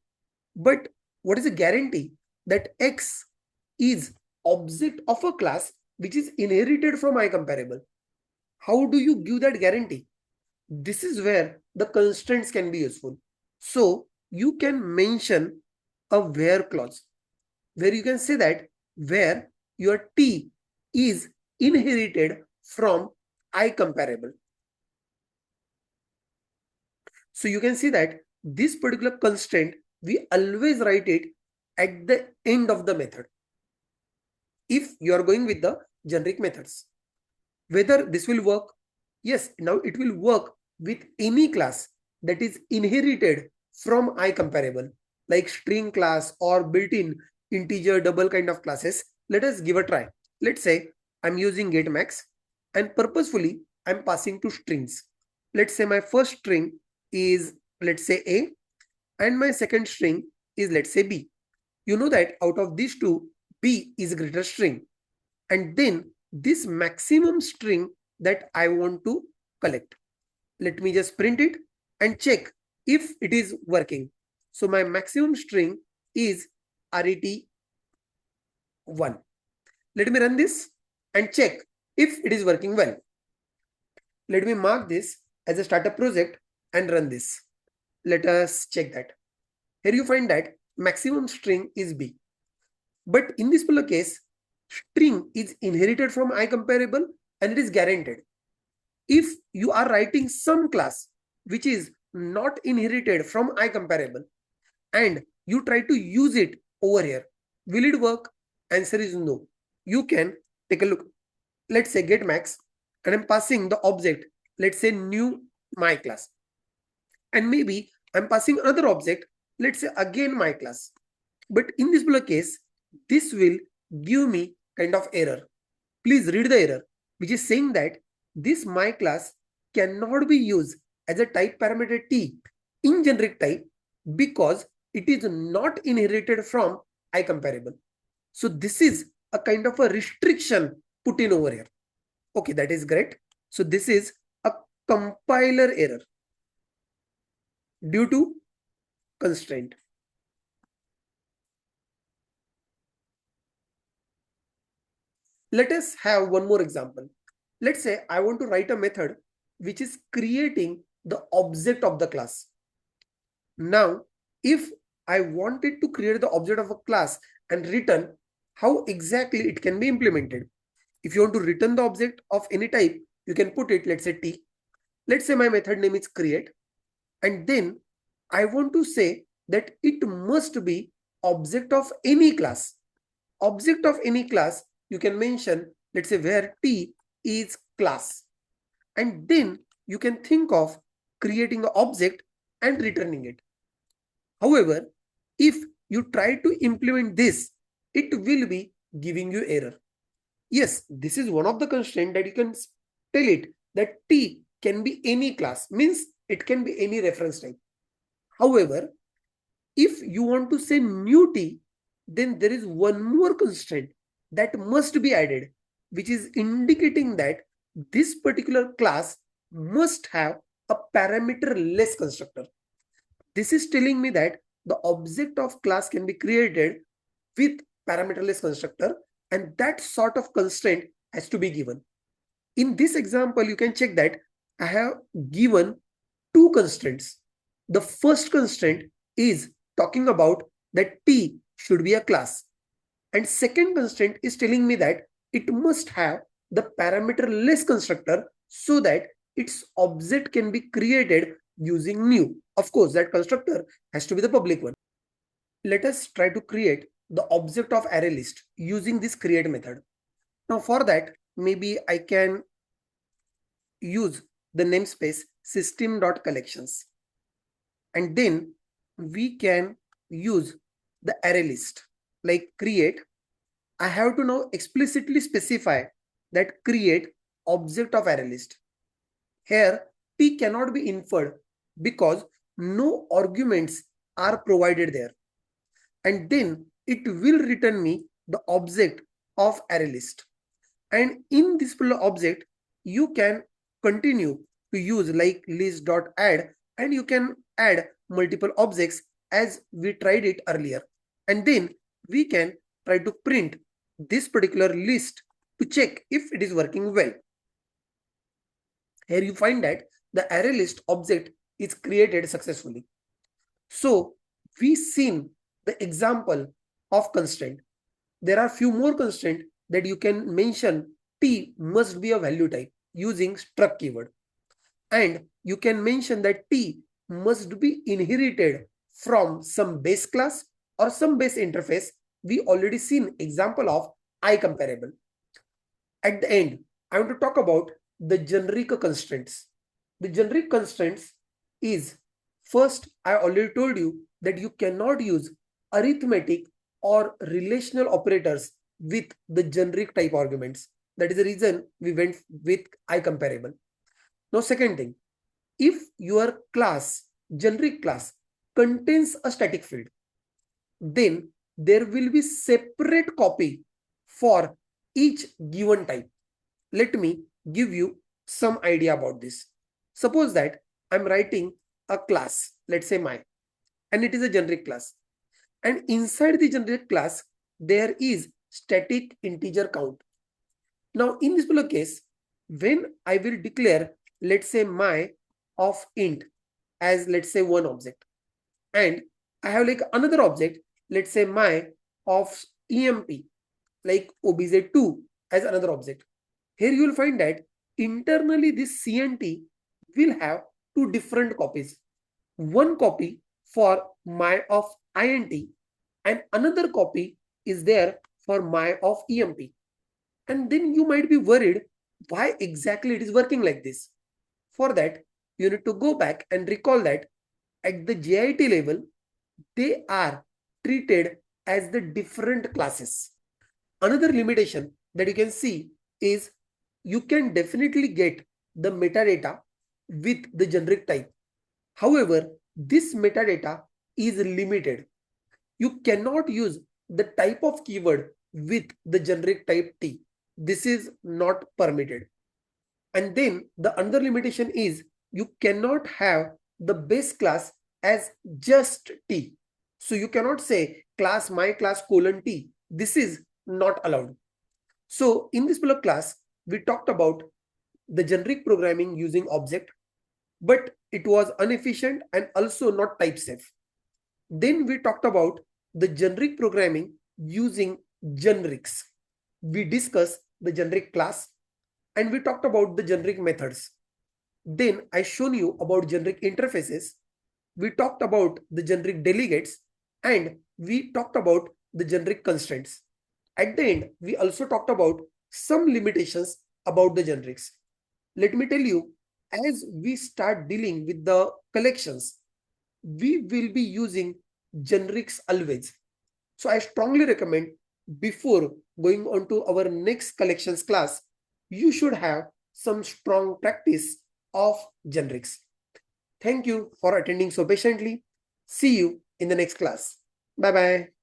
But what is a guarantee that x is object of a class which is inherited from IComparable? How do you give that guarantee? This is where the constraints can be useful. So you can mention a where clause, where you can say that where your t is inherited from IComparable. So you can see that this particular constraint, we always write it at the end of the method if you are going with the generic methods. Whether this will work? Yes, now it will work with any class that is inherited from IComparable, like string class or built-in integer double kind of classes. Let us give a try. Let's say I'm using getMax and purposefully I'm passing two strings. Let's say my first string is, let's say, A, and my second string is, let's say, B. You know that out of these two, B is a greater string. And then this maximum string that I want to collect. Let me just print it and check if it is working. So my maximum string is RET1. Let me run this and check if it is working well. Let me mark this as a startup project and run this. Let us check that. Here you find that maximum string is B. But in this particular case, string is inherited from IComparable and it is guaranteed. If you are writing some class which is not inherited from IComparable and you try to use it over here, will it work? Answer is no. You can take a look. Let's say getMax, and I'm passing the object, let's say new my class. And maybe I'm passing another object, let's say again my class. But in this particular case, this will give me kind of error. Please read the error, which is saying that this my class cannot be used as a type parameter t in generic type because it is not inherited from IComparable. So this is a kind of a restriction put in over here. Okay, that is great. So this is a compiler error due to constraint. Let us have one more example. Let's say I want to write a method which is creating the object of the class. Now, if I wanted to create the object of a class and return, how exactly it can be implemented? If you want to return the object of any type, you can put it, let's say T. Let's say my method name is create. And then I want to say that it must be object of any class. Object of any class, you can mention, let's say where T is class. And then you can think of creating an object and returning it. However, if you try to implement this, it will be giving you error. Yes, this is one of the constraints that you can tell it that T can be any class, means it can be any reference type. However, if you want to say new T, then there is one more constraint that must be added, which is indicating that this particular class must have a parameter-less constructor. This is telling me that the object of class can be created with parameterless constructor, and that sort of constraint has to be given. In this example, you can check that I have given two constraints. The first constraint is talking about that T should be a class. And second constraint is telling me that it must have the parameterless constructor so that its object can be created using new. Of course, that constructor has to be the public one. Let us try to create the object of ArrayList using this create method. Now for that, maybe I can use the namespace system.collections. And then we can use the ArrayList like create. I have to now explicitly specify that create object of ArrayList. Here, T cannot be inferred because no arguments are provided there. And then it will return me the object of ArrayList. And in this particular object, you can continue to use like list.add, and you can add multiple objects as we tried it earlier. And then we can try to print this particular list to check if it is working well. Here you find that the ArrayList object is created successfully. So we seen the example of constraint. There are few more constraints that you can mention. T must be a value type using struct keyword. And you can mention that T must be inherited from some base class or some base interface. We already seen example of IComparable. At the end, I want to talk about the generic constraints. The generic constraints is, first, I already told you that you cannot use arithmetic or relational operators with the generic type arguments. That is the reason we went with IComparable. Now, second thing, if your class, generic class, contains a static field, then there will be separate copy for each given type. Let me give you some idea about this. Suppose that I'm writing a class, let's say my, and it is a generic class. And inside the generic class, there is static integer count. Now, in this particular case, when I will declare, let's say my of int as, let's say, one object, and I have like another object, let's say my of emp like obj2 as another object. Here you will find that internally this CNT will have two different copies. One copy for my of int and another copy is there for my of emp. And then you might be worried why exactly it is working like this. For that, you need to go back and recall that at the JIT level, they are treated as the different classes. Another limitation that you can see is you can definitely get the metadata with the generic type. However, this metadata is limited. You cannot use the type of keyword with the generic type T. This is not permitted. And then the other limitation is you cannot have the base class as just T. So you cannot say class my class colon T. This is not allowed. So in this particular class, we talked about the generic programming using object, but it was inefficient and also not type safe. Then we talked about the generic programming using generics. We discussed the generic class and we talked about the generic methods. Then I shown you about generic interfaces. We talked about the generic delegates and we talked about the generic constraints. At the end, we also talked about some limitations about the generics. Let me tell you, as we start dealing with the collections, we will be using generics always. So I strongly recommend before going on to our next collections class, you should have some strong practice of generics. Thank you for attending so patiently. See you in the next class. Bye-bye.